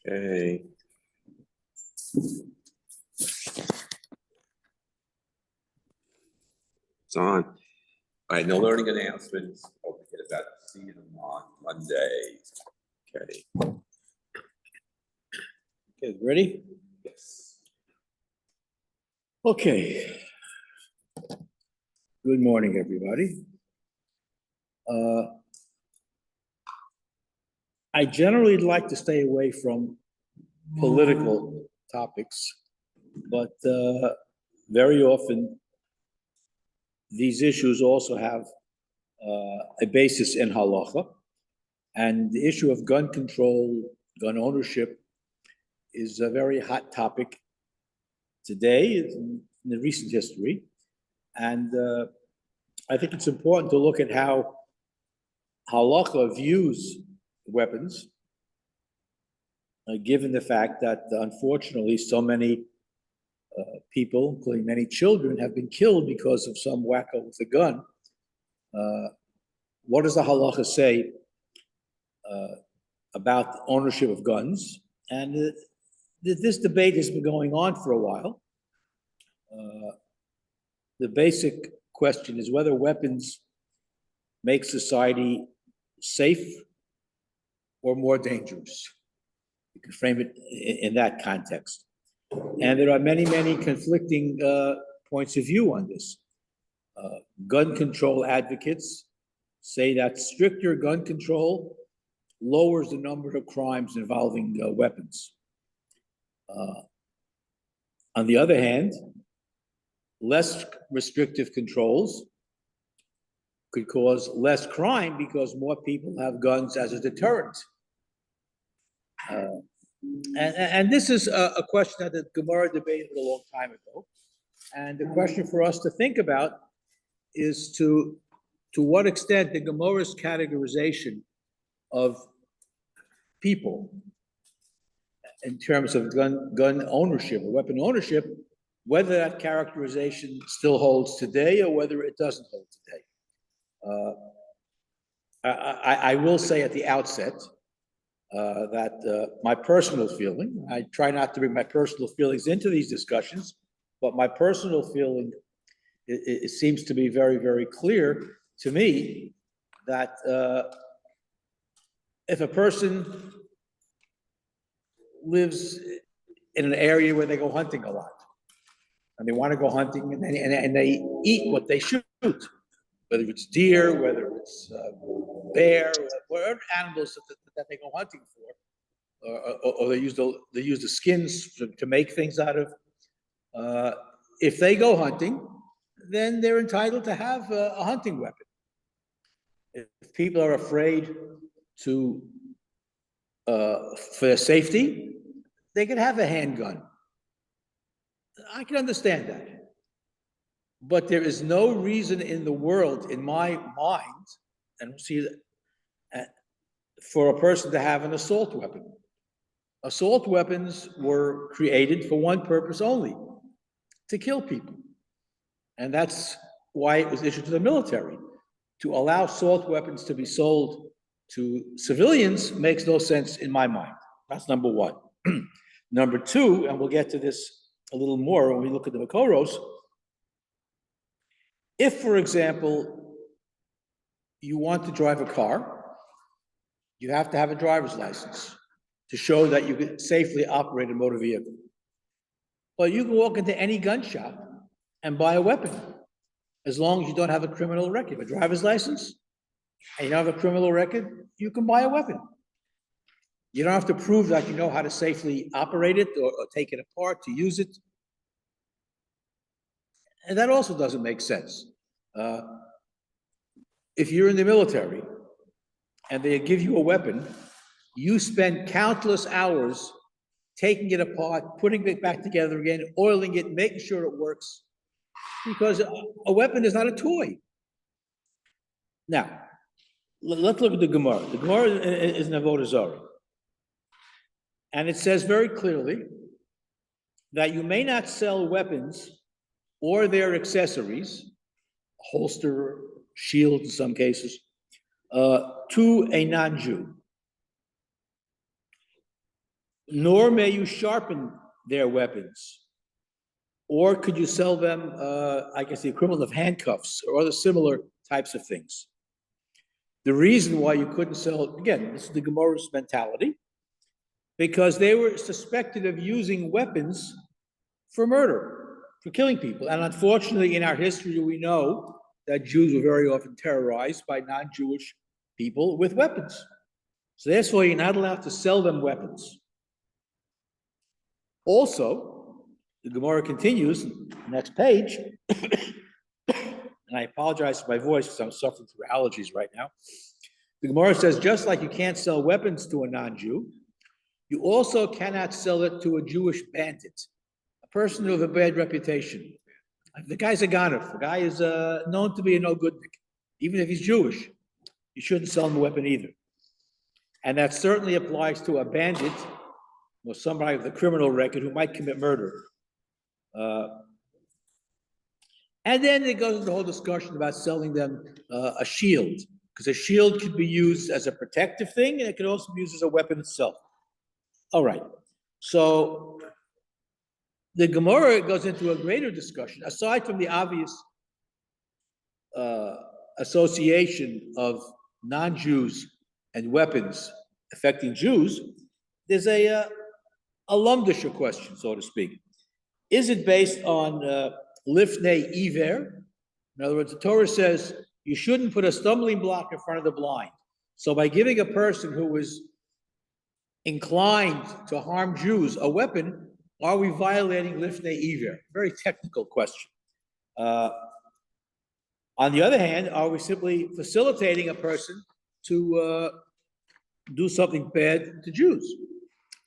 Okay. It's on. All right, no learning announcements. Don't forget about seeing them on Monday. Okay. Okay, ready? Yes. Okay. Good morning, everybody. I generally like to stay away from political topics, but very often these issues also have a basis in halacha, and the issue of gun control, gun ownership, is a very hot topic today in the recent history, and I think it's important to look at how halacha views weapons, given the fact that unfortunately so many people, including many children, have been killed because of some wacko with a gun. What does the halacha say about ownership of guns? And this debate has been going on for a while. The basic question is whether weapons make society safe or more dangerous. You can frame it in that context. And there are many, many conflicting points of view on this. Gun control advocates say that stricter gun control lowers the number of crimes involving weapons. On the other hand, less restrictive controls could cause less crime because more people have guns as a deterrent. And this is a question that the Gemara debated a long time ago. And the question for us to think about is to what extent the Gemara's categorization of people in terms of gun ownership or weapon ownership, whether that characterization still holds today or whether it doesn't hold today. I will say at the outset that my personal feeling, I try not to bring my personal feelings into these discussions, but my personal feeling, it seems to be very, very clear to me that if a person lives in an area where they go hunting a lot, and they want to go hunting, and they eat what they shoot, whether it's deer, whether it's bear, whatever animals that they go hunting for, or they use the skins to make things out of. If they go hunting, then they're entitled to have a hunting weapon. If people are afraid for their safety, they can have a handgun. I can understand that. But there is no reason in the world, in my mind, and see that, for a person to have an assault weapon. Assault weapons were created for one purpose only, to kill people. And that's why it was issued to the military. To allow assault weapons to be sold to civilians makes no sense in my mind. That's number one. Number two, and we'll get to this a little more when we look at the Makoros, if, for example, you want to drive a car, you have to have a driver's license to show that you can safely operate a motor vehicle. Well, you can walk into any gun shop and buy a weapon, as long as you don't have a criminal record. A driver's license, and you don't have a criminal record, you can buy a weapon. You don't have to prove that you know how to safely operate it or take it apart to use it. And that also doesn't make sense. If you're in the military and they give you a weapon, you spend countless hours taking it apart, putting it back together again, oiling it, making sure it works, because a weapon is not a toy. Now, let's look at the Gemara. The Gemara is an Avodah Zarah. And it says very clearly that you may not sell weapons or their accessories, holster, shield in some cases, to a non-Jew. nor may you sharpen their weapons. Or could you sell them, I guess, the equivalent of handcuffs or other similar types of things? The reason why you couldn't sell, again, this is the Gemara's mentality, because they were suspected of using weapons for murder, for killing people. And unfortunately, in our history, we know that Jews were very often terrorized by non-Jewish people with weapons. So therefore, you're not allowed to sell them weapons. Also, the Gemara continues, next page, and I apologize for my voice because I'm suffering through allergies right now. The Gemara says, just like you can't sell weapons to a non-Jew, you also cannot sell it to a Jewish bandit, a person with a bad reputation. The guy's a ganav. The guy is known to be a no-goodnik. Even if he's Jewish, you shouldn't sell him a weapon either. And that certainly applies to a bandit or somebody with a criminal record who might commit murder. And then it goes into the whole discussion about selling them a shield, because a shield could be used as a protective thing, and it could also be used as a weapon itself. All right, so the Gemara goes into a greater discussion, aside from the obvious association of non-Jews and weapons affecting Jews. There's a lumdisher question, so to speak. Is it based on lifnei iver? In other words, the Torah says you shouldn't put a stumbling block in front of the blind. So by giving a person who is inclined to harm Jews a weapon, are we violating lifnei iver? Very technical question. On the other hand, are we simply facilitating a person to do something bad to Jews?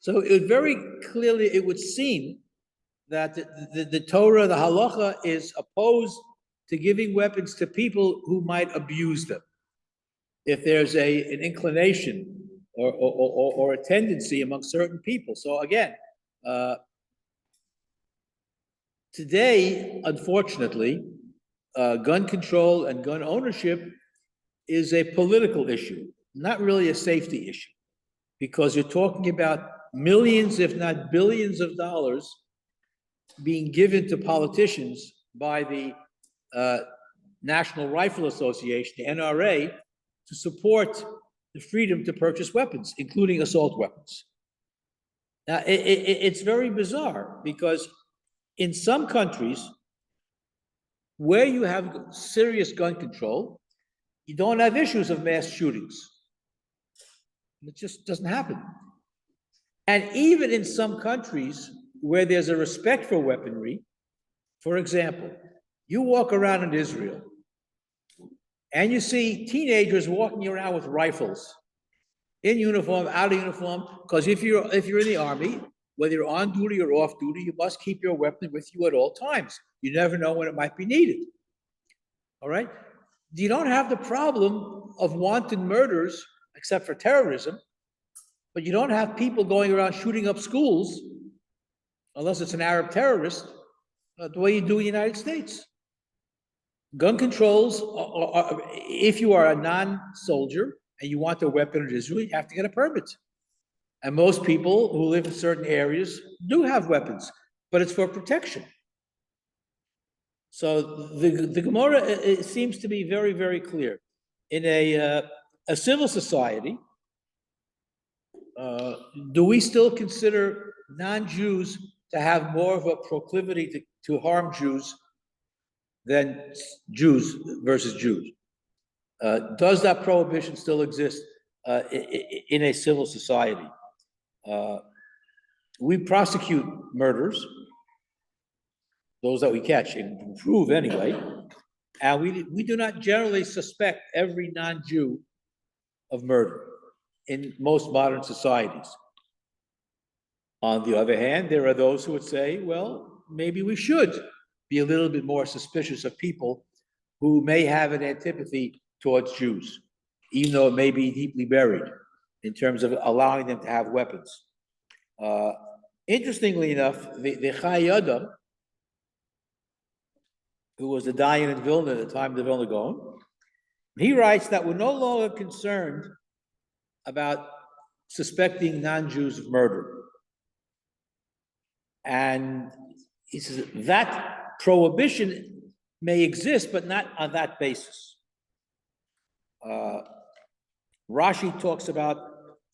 So it very clearly, it would seem that the Torah, the halacha, is opposed to giving weapons to people who might abuse them. If there's an inclination or a tendency among certain people. So again, today, unfortunately, gun control and gun ownership is a political issue, not really a safety issue, because you're talking about millions, if not billions of dollars being given to politicians by the National Rifle Association, the NRA, to support the freedom to purchase weapons, including assault weapons. Now, it's very bizarre because in some countries where you have serious gun control, you don't have issues of mass shootings. It just doesn't happen. And even in some countries where there's a respect for weaponry, for example, you walk around in Israel and you see teenagers walking around with rifles, in uniform, out of uniform, because if you're in the army, whether you're on duty or off duty, you must keep your weapon with you at all times. You never know when it might be needed. All right? You don't have the problem of wanton murders, except for terrorism, but you don't have people going around shooting up schools, unless it's an Arab terrorist, the way you do in the United States. Gun controls, if you are a non-soldier and you want a weapon in Israel, you have to get a permit. And most people who live in certain areas do have weapons, but it's for protection. So the Gemara, it seems to be very, very clear. In a civil society, do we still consider non-Jews to have more of a proclivity to harm Jews than Jews versus Jews? Does that prohibition still exist in a civil society? We prosecute murders, those that we catch and prove anyway, and we do not generally suspect every non-Jew of murder in most modern societies. On the other hand, there are those who would say, well, maybe we should be a little bit more suspicious of people who may have an antipathy towards Jews, even though it may be deeply buried in terms of allowing them to have weapons. Interestingly enough, the Chai Adam, who was the Dayan in Vilna at the time of the Vilna Gaon, he writes that we're no longer concerned about suspecting non-Jews of murder. And he says that prohibition may exist, but not on that basis. Rashi talks about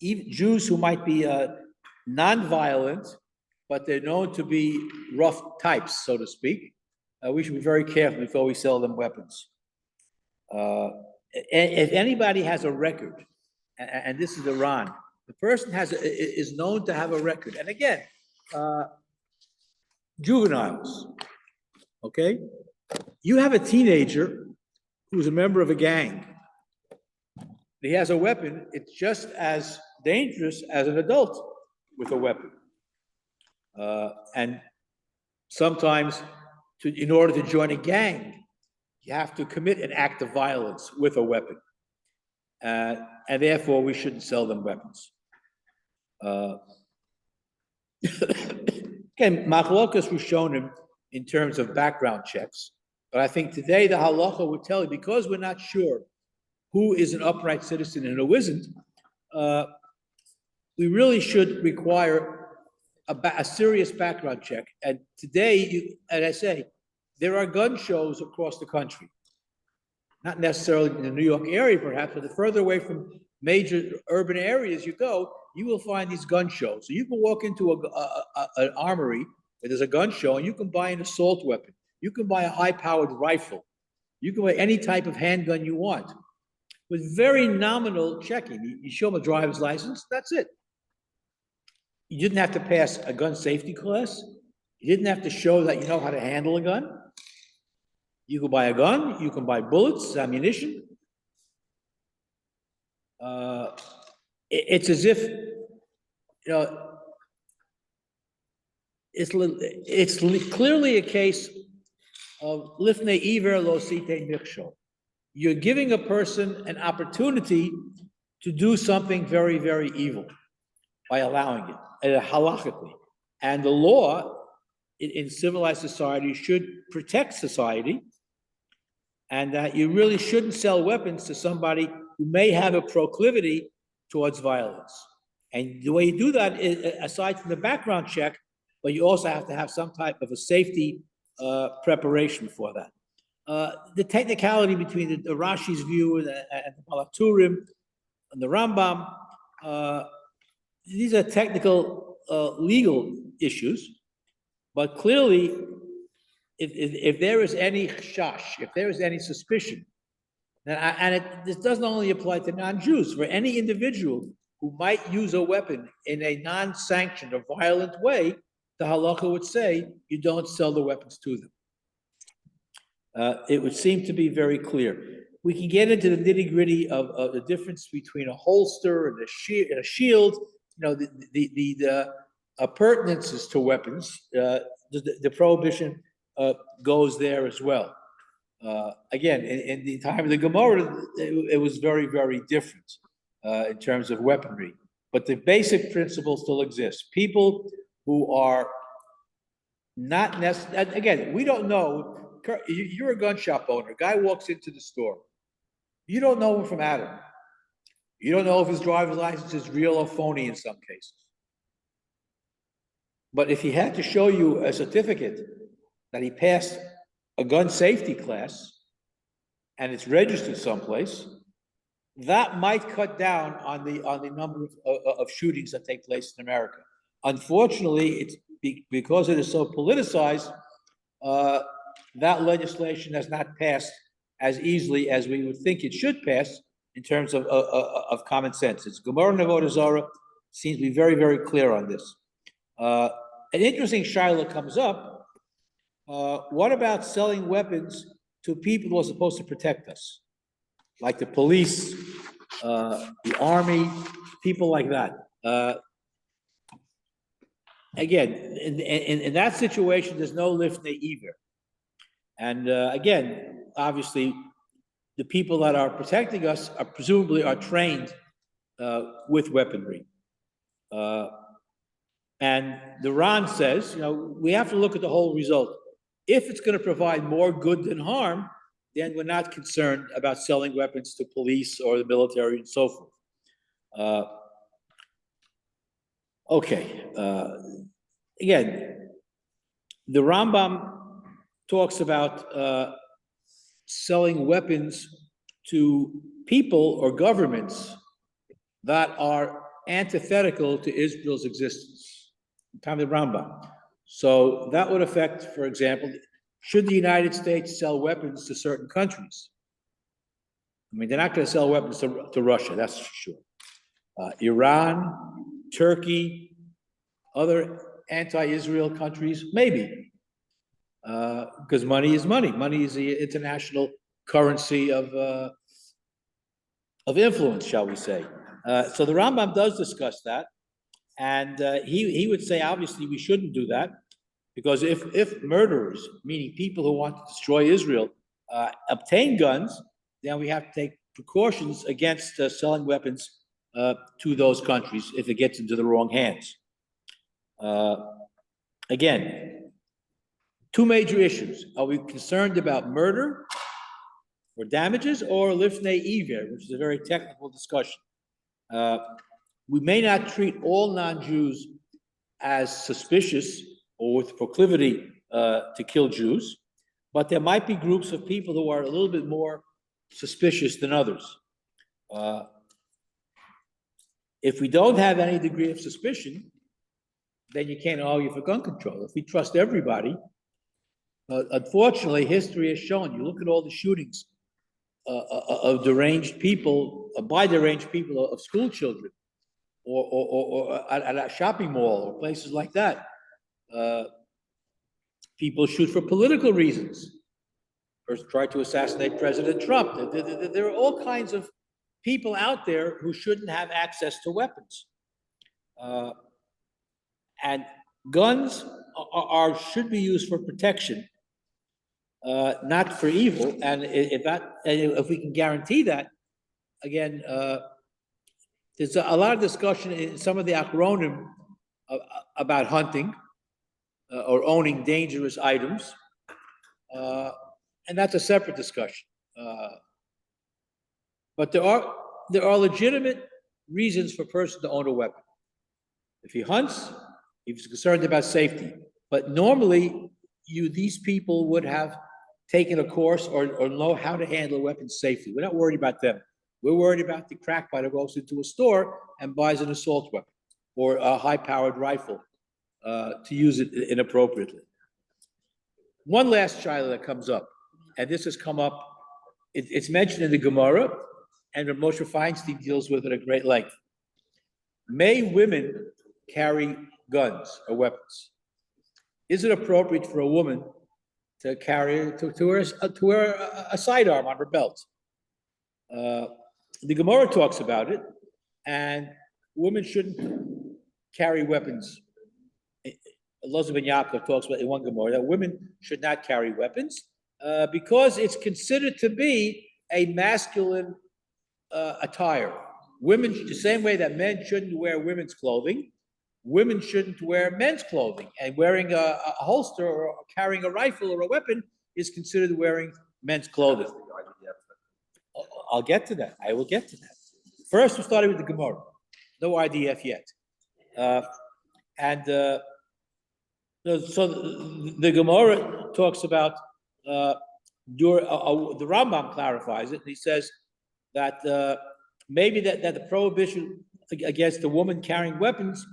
even Jews who might be non-violent, but they're known to be rough types, so to speak. We should be very careful before we sell them weapons. If anybody has a record, and this is Iran, the person is known to have a record. And again, juveniles, okay? You have a teenager who's a member of a gang. He has a weapon. It's just as dangerous as an adult with a weapon. And sometimes, in order to join a gang, you have to commit an act of violence with a weapon. And therefore, we shouldn't sell them weapons. Again, machlokas Rishonim in terms of background checks. But I think today the halacha would tell you, because we're not sure who is an upright citizen and who isn't, we really should require a serious background check. And today, as I say, there are gun shows across the country. Not necessarily in the New York area, perhaps, but the further away from major urban areas you go, you will find these gun shows. So you can walk into an armory where there's a gun show, and you can buy an assault weapon. You can buy a high-powered rifle. You can buy any type of handgun you want with very nominal checking. You show them a driver's license, that's it. You didn't have to pass a gun safety class. You didn't have to show that you know how to handle a gun. You can buy a gun, you can buy bullets, ammunition. It's as if, you know, it's clearly a case of lifnei iver lo sitei mikshol. You're giving a person an opportunity to do something very, very evil by allowing it, halachically. And the law in civilized society should protect society, and that you really shouldn't sell weapons to somebody who may have a proclivity towards violence. And the way you do that is, aside from the background check, but you also have to have some type of a safety preparation for that. The technicality between the Rashi's view and the Balaturim and the Rambam, these are technical legal issues, but clearly, if there is any chash, if there is any suspicion, this doesn't only apply to non-Jews, for any individual who might use a weapon in a non-sanctioned or violent way, the halacha would say you don't sell the weapons to them. It would seem to be very clear. We can get into the nitty-gritty of the difference between a holster and a shield. You know, the appurtenances to weapons. The prohibition goes there as well. Again, in the time of the Gemara, it was very, very different in terms of weaponry. But the basic principle still exists. People who are not necessarily, again, we don't know. You're a gun shop owner. A guy walks into the store. You don't know him from Adam. You don't know if his driver's license is real or phony in some cases. But if he had to show you a certificate that he passed a gun safety class and it's registered someplace, that might cut down on the number of shootings that take place in America. Unfortunately, it's because it is so politicized, that legislation has not passed as easily as we would think it should pass in terms of common sense. It's Gemara Nevodah Zarah seems to be very, very clear on this. An interesting shaila comes up. What about selling weapons to people who are supposed to protect us? Like the police, the army, people like that. Again, in that situation, there's no lifnei iver. And again, obviously, the people that are protecting us are presumably trained with weaponry. And the Ran says, you know, we have to look at the whole result. If it's going to provide more good than harm, then we're not concerned about selling weapons to police or the military and so forth. Okay. Again, The Rambam talks about selling weapons to people or governments that are antithetical to Israel's existence. Time of the Rambam. So that would affect, for example, should the United States sell weapons to certain countries? I mean, they're not going to sell weapons to Russia, that's for sure. Iran, Turkey, other anti-Israel countries, maybe. Because money is money. Money is the international currency of influence, shall we say. So the Rambam does discuss that. And he would say, obviously, we shouldn't do that. Because if murderers, meaning people who want to destroy Israel, obtain guns, then we have to take precautions against selling weapons to those countries if it gets into the wrong hands. Again, two major issues. Are we concerned about murder or damages, or lifnei iver, which is a very technical discussion? We may not treat all non-Jews as suspicious or with proclivity to kill Jews, but there might be groups of people who are a little bit more suspicious than others. If we don't have any degree of suspicion, then you can't argue for gun control. If we trust everybody, unfortunately, history has shown, you look at all the shootings of deranged people, by deranged people, of school children, or at a shopping mall, or places like that. People shoot for political reasons. First, tried to assassinate President Trump. There are all kinds of people out there who shouldn't have access to weapons. And guns should be used for protection, not for evil. And if we can guarantee that, again, there's a lot of discussion in some of the acronym about hunting or owning dangerous items, and that's a separate discussion. But there are legitimate reasons for a person to own a weapon. If he hunts, he's concerned about safety. But normally, these people would have taken a course or know how to handle weapons safely. We're not worried about them. We're worried about the crackpot who goes into a store and buys an assault weapon or a high-powered rifle to use it inappropriately. One last child that comes up, and this has come up, it's mentioned in the Gemara, and Moshe Feinstein deals with it at great length. May women carry guns or weapons? Is it appropriate for a woman to wear a sidearm on her belt? The Gemara talks about it, and women shouldn't carry weapons. Elazar ben Yaakov talks about in one Gemara that women should not carry weapons because it's considered to be a masculine attire. Women, the same way that men shouldn't wear women's clothing, women shouldn't wear men's clothing. And wearing a holster or carrying a rifle or a weapon is considered wearing men's clothing. I'll get to that. I will get to that. First, we're starting with the Gemara. No IDF yet. So the Gemara talks about, the Rambam clarifies it, and he says that maybe that the prohibition against the woman carrying weapons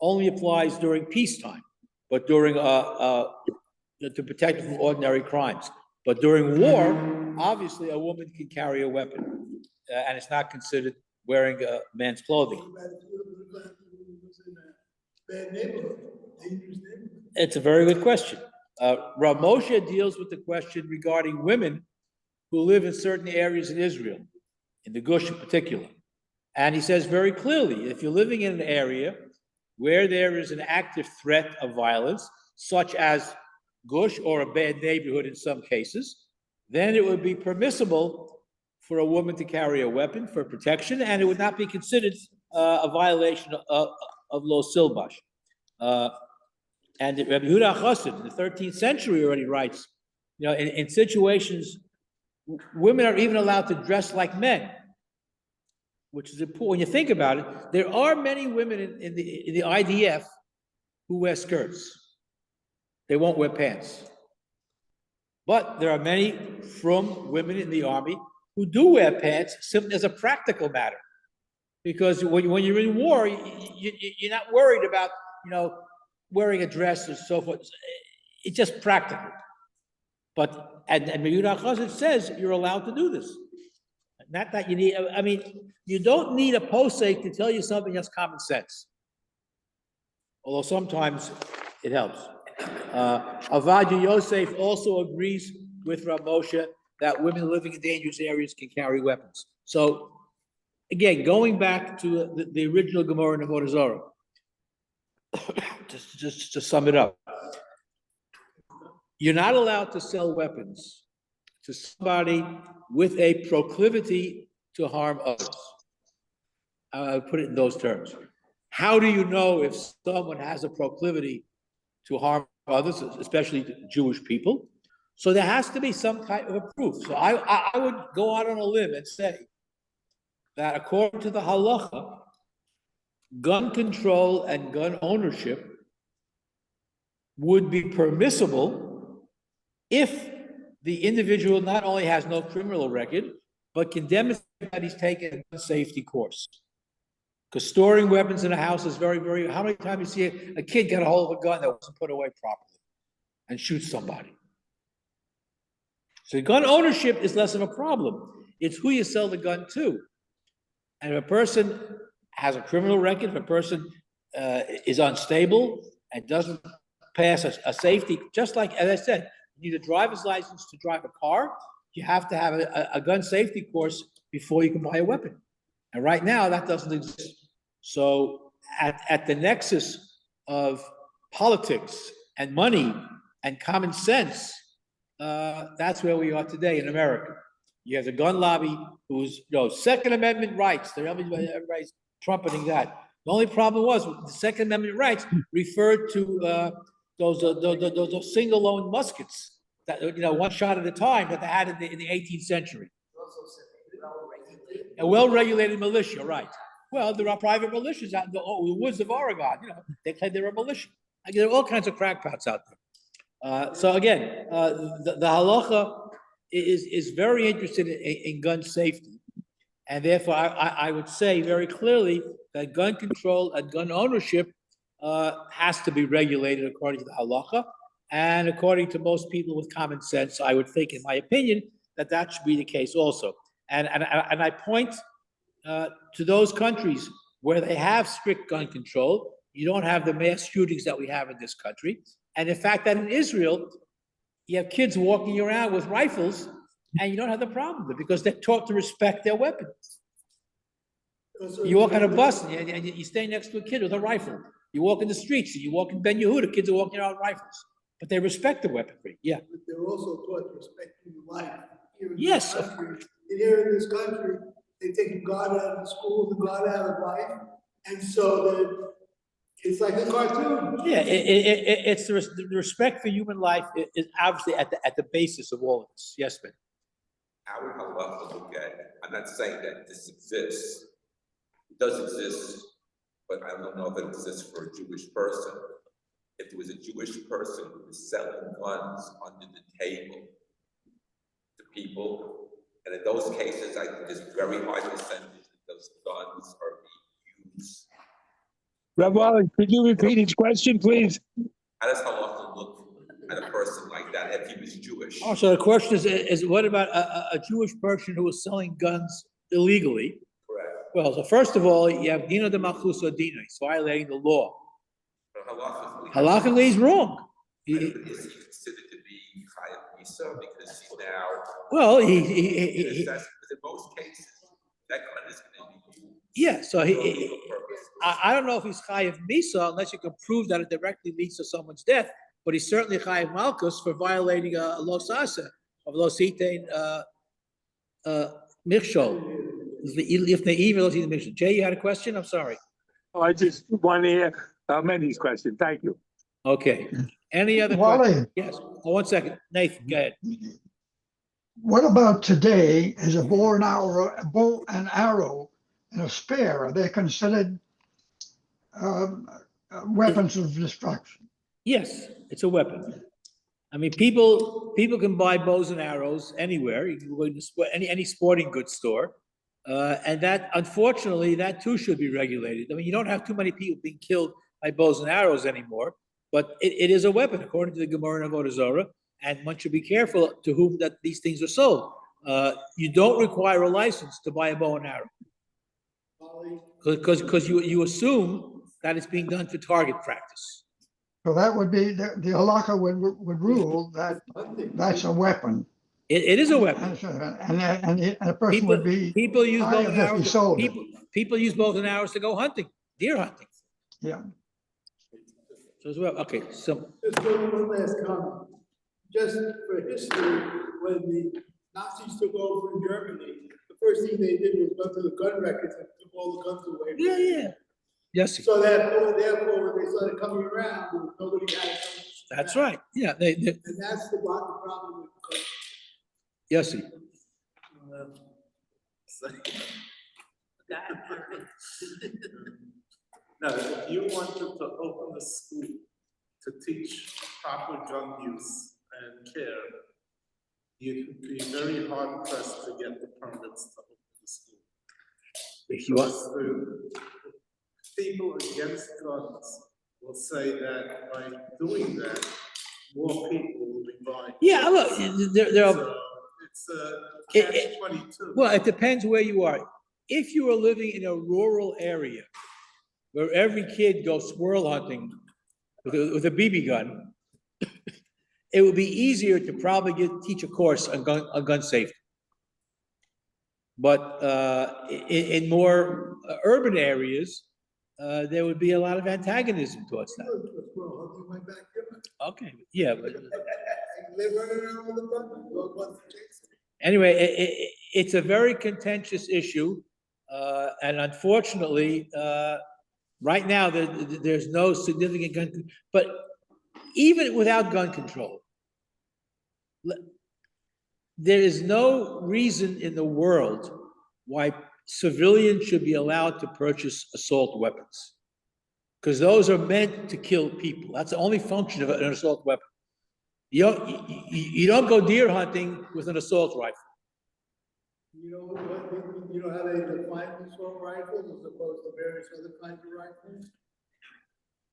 only applies during peacetime, but during to protect from ordinary crimes. But during war, obviously a woman can carry a weapon, and it's not considered wearing men's clothing. It's a very good question. Rav Moshe deals with the question regarding women who live in certain areas in Israel, in the Gush in particular. And he says very clearly, if you're living in an area where there is an active threat of violence, such as Gush or a bad neighborhood in some cases, then it would be permissible for a woman to carry a weapon for protection, and it would not be considered a violation of Lo Silbash. And Rabbi Yehuda Chassid in the 13th century already writes, in situations, women are even allowed to dress like men, which is important. When you think about it, there are many women in the IDF who wear skirts. they won't wear pants. But there are many frum women in the army who do wear pants simply as a practical matter. Because when you're in war, you're not worried about, wearing a dress or so forth. It's just practical. But, and Megillah Chazon says you're allowed to do this. Not that you need, you don't need a posek to tell you something that's common sense. Although sometimes it helps. Avadia Yosef also agrees with Rav Moshe that women living in dangerous areas can carry weapons. So, again, going back to the original Gemara in Avodah Zarah, just to sum it up, you're not allowed to sell weapons to somebody with a proclivity to harm others. I'll put it in those terms. How do you know if someone has a proclivity to harm others, especially Jewish people? So there has to be some type of a proof. So I would go out on a limb and say that according to the halacha, gun control and gun ownership would be permissible if the individual not only has no criminal record, but can demonstrate that he's taken a gun safety course. Because storing weapons in a house is very, very, how many times you see a kid get a hold of a gun that wasn't put away properly and shoot somebody? So gun ownership is less of a problem. It's who you sell the gun to. And if a person has a criminal record, if a person is unstable and doesn't pass a safety, just like, as I said, you need a driver's license to drive a car, you have to have a gun safety course before you can buy a weapon. And right now, that doesn't exist. So at the nexus of politics and money and common sense, that's where we are today in America. You have the gun lobby who's, Second Amendment rights. Everybody's trumpeting that. The only problem was the Second Amendment rights referred to those single-owned muskets that, one shot at a time that they had in the 18th century. A well-regulated militia, right? Well, there are private militias out in the woods of Oregon. They claim they're a militia. There are all kinds of crackpots out there. So again, the halacha is very interested in gun safety, and therefore I would say very clearly that gun control and gun ownership has to be regulated according to the halacha, and according to most people with common sense, I would think, in my opinion, that should be the case also. And I point to those countries where they have strict gun control. You don't have the mass shootings that we have in this country. And in fact, that in Israel, you have kids walking around with rifles, and you don't have the problem with it because they're taught to respect their weapons. You walk on a bus and you stay next to a kid with a rifle. You walk in the streets, you walk in Ben Yehuda, kids are walking around with rifles, but they respect the weaponry. Yeah. But they're also taught to respect human life. Yes. Here in this country, they take God out of school, the God out of life, and so it's like a cartoon. Yeah, it's the respect for human life is obviously at the basis of all of this. Yes, man. How would halacha look at it? I'm not saying that this exists. It does exist, but I don't know if it exists for a Jewish person. If there was a Jewish person who was selling guns under the table to people, and in those cases, I think there's a very high percentage that those guns are being used. Rabbi, could you repeat each question, please? How does halacha look at a person like that if he was Jewish? Oh, so the question is what about a Jewish person who is selling guns illegally? Correct. Well, so first of all, you have dina de malchus or dina. He's violating the law. But Halachically, he's wrong. Is he considered to be chayav misa because he's now? Well, because in most cases, that gun is going to be used. Yeah, so for illegal purposes. I don't know if he's chayav misa unless you can prove that it directly leads to someone's death, but he's certainly chayav malchus for violating a los asa of los itein michshol. If the evil is michshol. Jay, you had a question? I'm sorry. Oh, I just want to hear Mendy's question. Thank you. Okay. Any other Wally, questions? Yes. Oh, 1 second. Nathan, go ahead. what about today? Is a bow and arrow and a spear, are they considered weapons of destruction? Yes, it's a weapon. I mean, people can buy bows and arrows anywhere. You can go to any sporting goods store. And that, unfortunately, that too should be regulated. I mean, you don't have too many people being killed by bows and arrows anymore, but it is a weapon according to the Gemara and Avodah Zarah, and one should be careful to whom that these things are sold. You don't require a license to buy a bow and arrow because you assume that it's being done for target practice. So that would be, the halakha would rule that that's a weapon. It is a weapon. And a person would be People use bow hired and if he arrows. sold it. People use bows and arrows to go hunting, deer hunting. Yeah. So as well, okay, so Just one last comment. Just for history, when the Nazis took over in Germany, the first thing they did was go to the gun records and took all the guns away. yeah. Yes, So therefore, when they started coming around, nobody had guns. that's right. Yeah, And that's the problem with guns. yes. No, if you wanted to open a school to teach proper gun use and care, you'd be very hard pressed to get the permits to open the school. If you want, Because the people against guns will say that by doing that, more people will be buying. yeah, look, there are. So it's a It- catch-22. Well, it depends where you are. If you are living in a rural area where every kid goes squirrel hunting with a BB gun, it would be easier to probably teach a course on gun safety. But in more urban areas, there would be a lot of antagonism towards that. Okay, yeah, but They run around with a gun, go on the chase. anyway, it's a very contentious issue. And unfortunately, right now, there's no significant gun, but even without gun control, there is no reason in the world why civilians should be allowed to purchase assault weapons. Because those are meant to kill people. That's the only function of an assault weapon. You don't go deer hunting with an assault rifle. You know how they define assault rifles as opposed to various other kinds of rifles?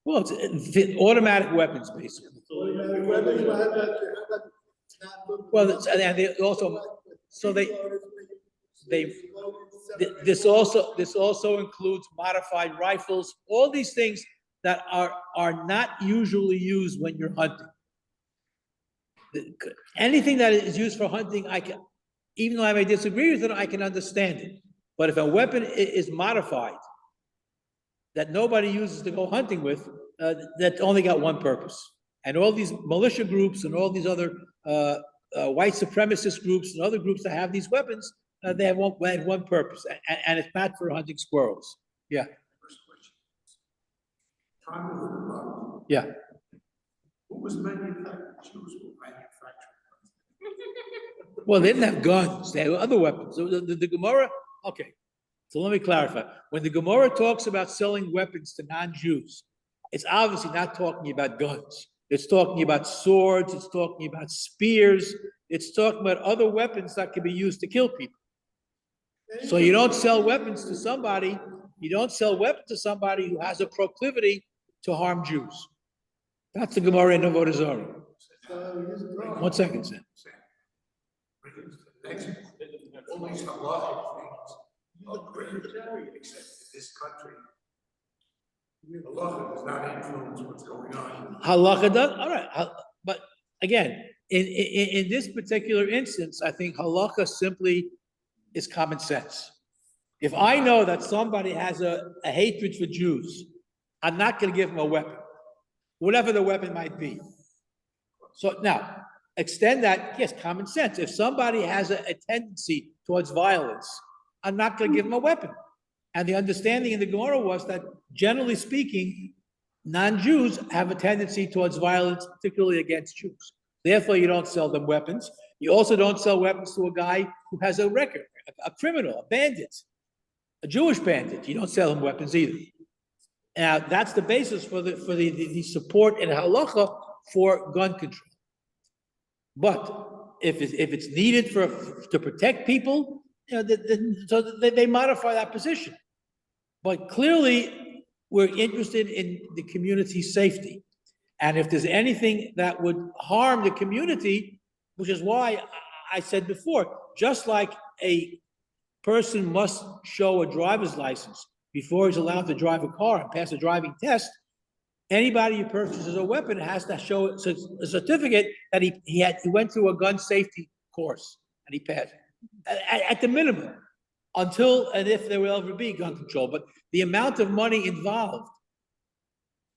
Well, it's automatic weapons, basically. Automatic weapons, well, how about not- Well, and they also, so they, this also includes modified rifles, all these things that are not usually used when you're hunting. Anything that is used for hunting, even though I may disagree with it, I can understand it. But if a weapon is modified that nobody uses to go hunting with, that only got one purpose. And all these militia groups and all these other white supremacist groups and other groups that have these weapons, they have one purpose, and it's not for hunting squirrels. Yeah. Yeah. Who was manufacturing? Jews were manufacturing. Well, they didn't have guns, they had other weapons. So the Gemara, okay, so let me clarify. When the Gemara talks about selling weapons to non-Jews, it's obviously not talking about guns. It's talking about swords, it's talking about spears, it's talking about other weapons that can be used to kill people. So you don't sell weapons to somebody, who has a proclivity to harm Jews. That's the Gemara in Avodah Zarah. 1 second, Sam. All these halachic things are great, except in this country. Halacha does not influence what's going on. Halacha does, all right, but again, in this particular instance, I think halacha simply is common sense. If I know that somebody has a hatred for Jews, I'm not gonna give him a weapon, whatever the weapon might be. So now, extend that, yes, common sense. If somebody has a tendency towards violence, I'm not gonna give him a weapon. And the understanding in the Gemara was that, generally speaking, non-Jews have a tendency towards violence, particularly against Jews. Therefore, you don't sell them weapons. You also don't sell weapons to a guy who has a record, a criminal, a bandit, a Jewish bandit. You don't sell him weapons either. That's the basis for the support in halacha for gun control. But if it's needed to protect people, so they modify that position. But clearly, we're interested in the community's safety. And if there's anything that would harm the community, which is why I said before, just like a person must show a driver's license before he's allowed to drive a car and pass a driving test, anybody who purchases a weapon has to show a certificate that he went through a gun safety course and he passed at the minimum, until and if there will ever be gun control. But the amount of money involved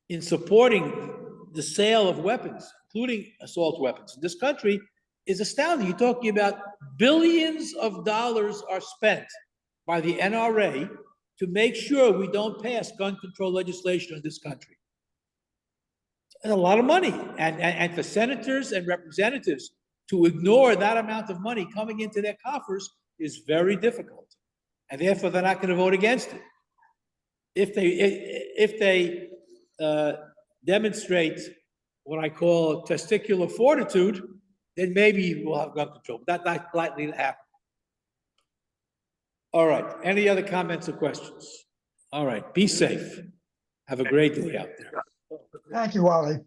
in supporting the sale of weapons, including assault weapons in this country, is astounding. You're talking about billions of dollars are spent by the NRA to make sure we don't pass gun control legislation in this country. And a lot of money. And for senators and representatives to ignore that amount of money coming into their coffers is very difficult. And therefore, they're not going to vote against it. If they demonstrate what I call testicular fortitude, then maybe we'll have gun control. That's likely to happen. All right. Any other comments or questions? All right. Be safe. Have a great day out there. Thank you, Wally.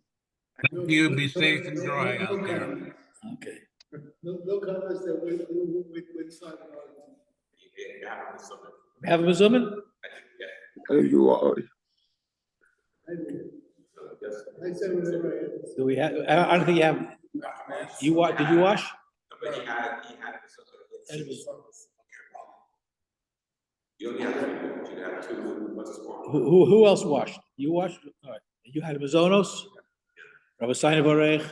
Thank you. Be safe and dry out there. Okay. No comments that we sign on. Have a Zoom? You are. I said whatever I had. Do we have? I don't think you have. You wash? Did you wash? But he had. You only have two, you have two, what's one? Who else washed? You washed? All right. You had Mazonos? Rabbi Sainav Orech.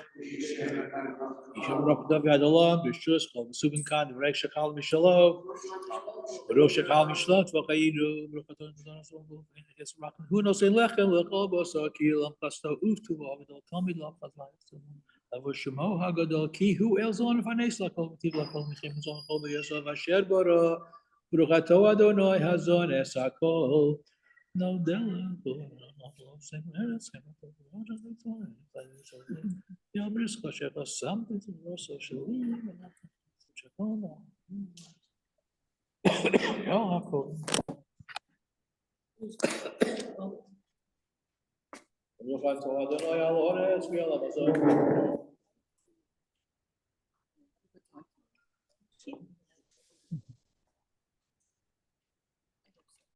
Yishem Rabbi David Adolam, Bishus, Kol Mesubin Khan, Vrek Shachal Mishalo, Baruch Shachal Mishlot, Vakayidu, Bruchaton, who knows in Lechem, Lekol Bosa, Kilam, Pasto, Uftu, Avidol, Talmid, Lafazai, Avushimo, Hagadol, Ki, who else on Vanes, Lakol, Tiblakol, Michim, Zon, Kol, Yosov, Asher Bora, Bruchato Adonai, Hazon, Esakol, no Della, something.